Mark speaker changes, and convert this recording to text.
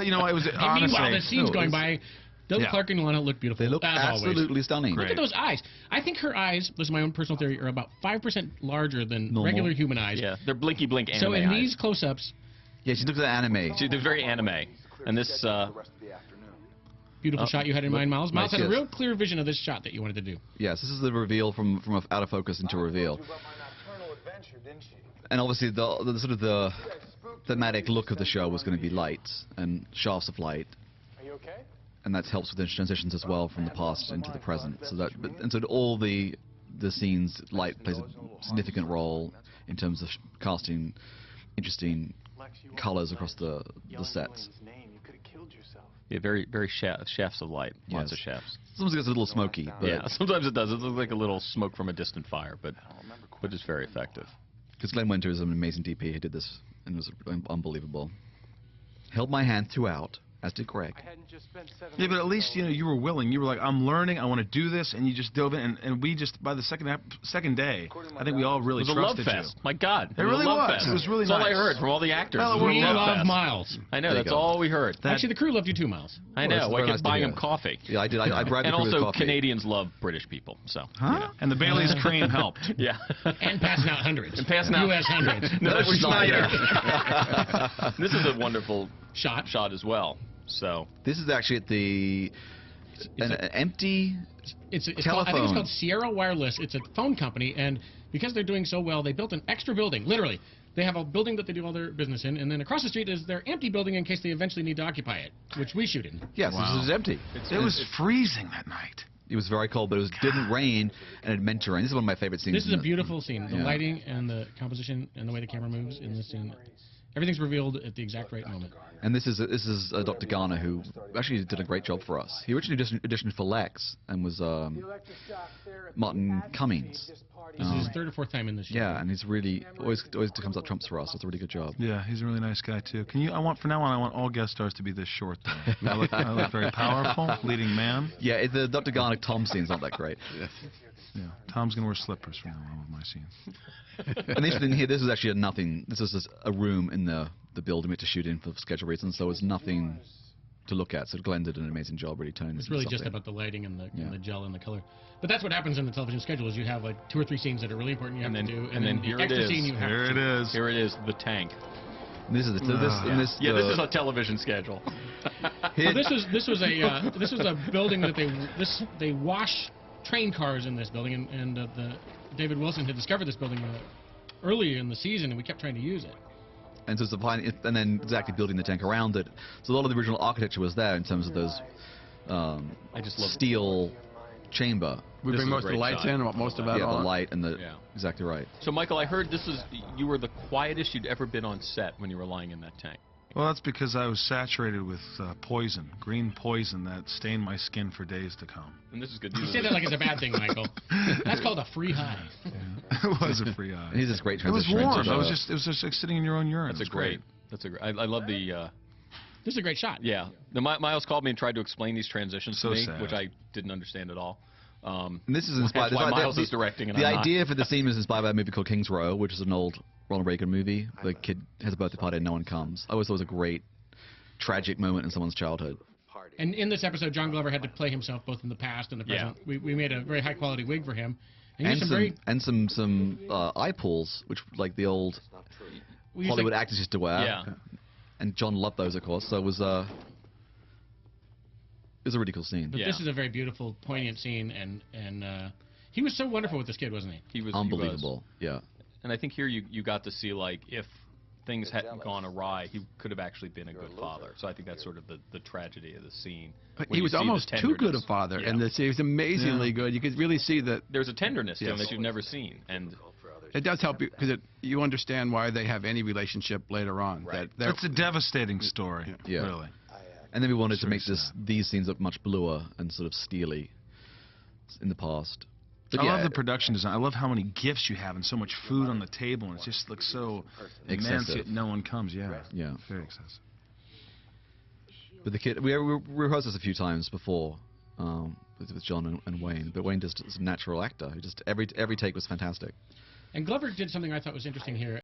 Speaker 1: you know, it was
Speaker 2: And
Speaker 1: honestly.
Speaker 2: meanwhile, the scene's going by. Dylan
Speaker 1: Yeah.
Speaker 2: Clark and Lana look beautiful.
Speaker 3: They look
Speaker 2: as
Speaker 3: absolutely
Speaker 2: always.
Speaker 3: stunning.
Speaker 2: Look at those eyes. I think her eyes, this is my own personal theory, are about 5% larger than
Speaker 3: Normal.
Speaker 2: regular human eyes.
Speaker 4: Yeah, they're blinky blink anime
Speaker 2: So in
Speaker 4: eyes.
Speaker 2: these close-ups,
Speaker 3: Yeah, she looks at anime.
Speaker 4: They're very anime. And this,
Speaker 2: beautiful shot you had in mind, Miles. Miles
Speaker 3: nice,
Speaker 2: had a
Speaker 3: yes.
Speaker 2: real clear vision of this shot that you wanted to do.
Speaker 3: Yes, this is the reveal from out of focus into reveal. And obviously the sort of the thematic look of the show was going to be lights and shafts of light.
Speaker 5: Are you okay?
Speaker 3: And that helps with the transitions as well from the past into the present. So that and so all the scenes, light plays a significant role in terms of casting interesting colors across the sets.
Speaker 4: yeah, very shafts of light. Lots of
Speaker 3: Yes.
Speaker 4: shafts.
Speaker 3: Sometimes it gets a little smoky, but
Speaker 4: Yeah, sometimes it does. It looks like a little smoke from a distant fire, but it's very effective.
Speaker 3: because Glenn Winter is an amazing DP. He did this and it was unbelievable. Held my hand throughout, as did Greg.
Speaker 1: Yeah, but at least, you know, you were willing. You were like, I'm learning, I want to do this, and you just dove in, and we just, by the second day, I think we all really
Speaker 4: It was a love
Speaker 1: trusted
Speaker 4: fest.
Speaker 1: you.
Speaker 4: My God.
Speaker 1: It really
Speaker 4: a love
Speaker 1: was.
Speaker 4: Fest.
Speaker 1: It was really
Speaker 4: That's all I
Speaker 1: nice.
Speaker 4: heard from all the actors.
Speaker 1: Well,
Speaker 4: It was
Speaker 2: We
Speaker 4: a love
Speaker 2: love
Speaker 4: fest.
Speaker 2: Miles.
Speaker 4: I know,
Speaker 3: There you
Speaker 4: that's
Speaker 3: go.
Speaker 4: all we heard.
Speaker 2: Actually, the crew loved you too, Miles.
Speaker 4: I
Speaker 3: Well,
Speaker 4: know.
Speaker 3: that's
Speaker 4: I
Speaker 3: very
Speaker 4: kept
Speaker 3: nice to
Speaker 4: buying
Speaker 3: hear.
Speaker 4: him coffee.
Speaker 3: Yeah, I did. I bribed
Speaker 4: And
Speaker 3: the crew with
Speaker 4: also,
Speaker 3: coffee.
Speaker 4: Canadians love British people, so.
Speaker 3: Huh?
Speaker 1: And the Bailey's cream helped.
Speaker 4: Yeah.
Speaker 2: And passing out hundreds.
Speaker 4: And passing out-
Speaker 2: U.S. hundreds.
Speaker 4: No,
Speaker 3: That was
Speaker 4: Schneider. This is a wonderful
Speaker 2: Shot.
Speaker 4: as well. So.
Speaker 3: This is actually at the an empty
Speaker 2: It's
Speaker 3: telephone.
Speaker 2: I think it's called Sierra Wireless. It's a phone company, and because they're doing so well, they built an extra building, literally. They have a building that they do all their business in, and then across the street is their empty building in case they eventually need to occupy it, which we shoot in.
Speaker 3: Yes,
Speaker 1: Wow.
Speaker 3: this is empty.
Speaker 1: It was freezing that night.
Speaker 3: It was very cold, but it didn't rain, and it meant to rain. This is one of my favorite scenes.
Speaker 2: This is
Speaker 3: in
Speaker 2: a beautiful scene. The
Speaker 3: Yeah.
Speaker 2: lighting and the composition and the way the camera moves in this scene. Everything's revealed at the exact right moment.
Speaker 3: And this is Dr. Garner, who actually did a great job for us. He originally auditioned for Lex and was Martin Cummings.
Speaker 2: This is his third or fourth time in this show.
Speaker 3: Yeah, and he's really always comes up trumps for us. It's a really good job.
Speaker 1: Yeah, he's a really nice guy too. Can you? From now on, I want all guest stars to be this short. Though. I look very powerful, leading man.
Speaker 3: Yeah, the Dr. Garner Tom scene's not that great.
Speaker 1: Yeah, Tom's gonna wear slippers from now on with my scenes.
Speaker 3: And the interesting thing here, this was actually nothing. This was just a room in the building we had to shoot in for schedule reasons, so it was nothing to look at. So Glenn did an amazing job really toning this
Speaker 2: It's really
Speaker 3: stuff
Speaker 2: just
Speaker 3: in.
Speaker 2: about the lighting and the
Speaker 3: Yeah.
Speaker 2: gel and the color. But that's what happens in the television schedule is you have like 2 or 3 scenes that are really important you have
Speaker 4: And
Speaker 2: to
Speaker 4: then-
Speaker 2: do,
Speaker 4: and then
Speaker 2: the
Speaker 4: here it
Speaker 2: extra
Speaker 4: is.
Speaker 2: scene you have
Speaker 1: Here
Speaker 2: to
Speaker 1: it is.
Speaker 4: Here it is, the tank.
Speaker 3: And this is the, this
Speaker 4: Yeah, this is a television schedule.
Speaker 2: So this was a building that they wash train cars in this building, and David Wilson had discovered this building earlier in the season, and we kept trying to use it.
Speaker 3: and so it's and then exactly building the tank around it. So a lot of the original architecture was there in terms of those
Speaker 4: I just love
Speaker 3: steel chamber.
Speaker 6: We
Speaker 4: This
Speaker 6: bring
Speaker 4: is a
Speaker 6: most of the
Speaker 4: great
Speaker 6: lights
Speaker 4: shot.
Speaker 6: in, most of that
Speaker 3: Yeah, the
Speaker 6: on.
Speaker 3: light and the
Speaker 4: Yeah.
Speaker 3: exactly right.
Speaker 4: So, Michael, I heard you were the quietest you'd ever been on set when you were lying in that tank.
Speaker 1: Well, that's because I was saturated with poison, green poison that stained my skin for days to come.
Speaker 4: And this is good.
Speaker 2: You
Speaker 4: These
Speaker 2: say
Speaker 4: are
Speaker 2: that like it's a bad thing, Michael. That's called a free high.
Speaker 1: It was a free eye.
Speaker 3: And he's this great
Speaker 1: It was
Speaker 3: transition.
Speaker 1: warm.
Speaker 3: into
Speaker 1: It was just like sitting in your own urine.
Speaker 4: That's
Speaker 1: It was
Speaker 4: a great. That's a great. I love the.
Speaker 2: This is a great shot.
Speaker 4: Yeah, Miles called me and tried to explain these transitions
Speaker 1: So
Speaker 4: to me,
Speaker 1: sad.
Speaker 4: which I didn't understand at all.
Speaker 3: And this is inspired.
Speaker 4: That's why
Speaker 3: this-
Speaker 4: Miles is directing, and
Speaker 3: the
Speaker 4: I'm not.
Speaker 3: idea for the scene was inspired by a movie called King's Row, which is an old Ronald Reagan movie. The kid has a birthday party and no one comes. I always thought it was a great, tragic moment in someone's childhood.
Speaker 2: And in this episode, John Glover had to play himself both in the past and the present. We made a very high quality wig for him.
Speaker 3: And
Speaker 2: used
Speaker 3: some eye pulls, which like the old
Speaker 2: we used
Speaker 3: Hollywood
Speaker 2: like-
Speaker 3: actors used to wear.
Speaker 4: Yeah.
Speaker 3: And John loved those, of course. So it was a really cool scene.
Speaker 2: But
Speaker 4: Yeah.
Speaker 2: this is a very beautiful, poignant scene, and he was so wonderful with this kid, wasn't he?
Speaker 4: He was
Speaker 3: Unbelievable. Yeah.
Speaker 4: And I think here you got to see, like, if things hadn't gone awry, he could have actually been a good father. So I think that's sort of the tragedy of the scene.
Speaker 6: But
Speaker 4: when
Speaker 6: he
Speaker 4: you
Speaker 6: was
Speaker 4: see the
Speaker 6: almost too good a
Speaker 4: tenderness.
Speaker 6: father,
Speaker 4: Yeah.
Speaker 6: and he was amazingly good. You could really see that
Speaker 4: There's a tenderness to him
Speaker 6: Yes.
Speaker 4: that you've never seen, and
Speaker 6: it does help you because you understand why they have any relationship later on.
Speaker 4: Right.
Speaker 6: That
Speaker 1: It's a devastating story.
Speaker 3: Yeah.
Speaker 1: Really.
Speaker 3: And then we wanted to
Speaker 1: Very
Speaker 3: make
Speaker 1: sad.
Speaker 3: these scenes look much bluer and sort of steely in the past. But
Speaker 1: I
Speaker 3: yeah,
Speaker 1: love the production design. I love how many gifts you have and so much food on the table, and it just looks so immense.
Speaker 3: Excessive.
Speaker 1: Yet no one comes. Yeah.
Speaker 3: Yeah.
Speaker 1: Very excessive.
Speaker 3: But the kid, we rehearsed this a few times before with John and Wayne. But Wayne just is a natural actor. He just every take was fantastic.
Speaker 2: And Glover did something I thought was interesting here.